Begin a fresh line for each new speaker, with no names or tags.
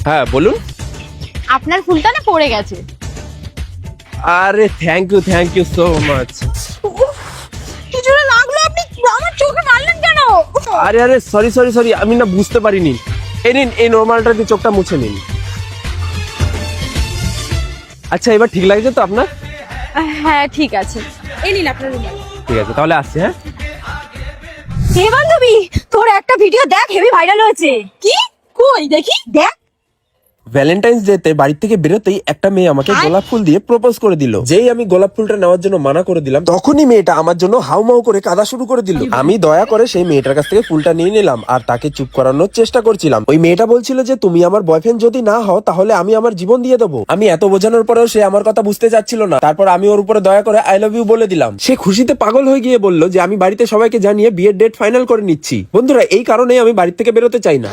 হ্যাঁ বলুন।
আপনার ফুলটা না পড়ে গেছে।
আরে থ্যাংক ইউ সো মাচ।
কি জোরে লাগলো, আপনি আমার চোখে মারলেন কেন?
আরে সরি আমি না বুঝতে পারিনি। এই নিন, এই নরমালটা দিয়ে চোখটা মুছে নিন। আচ্ছা এবার ঠিক লাগছে তো আপনার?
হ্যাঁ ঠিক আছে, এই নিন আপনার রুমাল।
ঠিক আছে তাহলে আসছি। হ্যাঁ
হে বান্ধবী, তোর একটা ভিডিও দেখ, হেভি ভাইরাল হয়েছে। কি? কই দেখি, দেখ।
ভ্যালেন্টাইন্স ডে তে বাড়ি থেকে বেরোতেই একটা মেয়ে আমাকে গোলাপ ফুল দিয়ে প্রপোজ করে দিল। যেই আমি গোলাপ ফুলটা নেওয়ার জন্য মানা করে দিলাম, তখনই মেয়েটা আমার জন্য হাউমাউ করে কাঁদা শুরু করে দিল। আমি দয়া করে সেই মেয়েটার কাছ থেকে ফুলটা নিয়ে নিলাম আর তাকে চুপ করানোর চেষ্টা করছিলাম। ওই মেয়েটা বলছিল যে তুমি আমার বয়ফ্রেন্ড যদি না হও তাহলে আমি আমার জীবন দিয়ে দেবো। আমি এত বোঝানোর পরেও সে আমার কথা বুঝতে চাচ্ছিল না। তারপর আমি ওর উপরে দয়া করে আই লাভ ইউ বলে দিলাম। সে খুশিতে পাগল হয়ে গিয়ে বলল যে আমি বাড়িতে সবাইকে জানিয়ে বিয়ের ডেট ফাইনাল করে নিচ্ছি। বন্ধুরা এই কারণে আমি বাড়ি থেকে বেরোতে চাই না।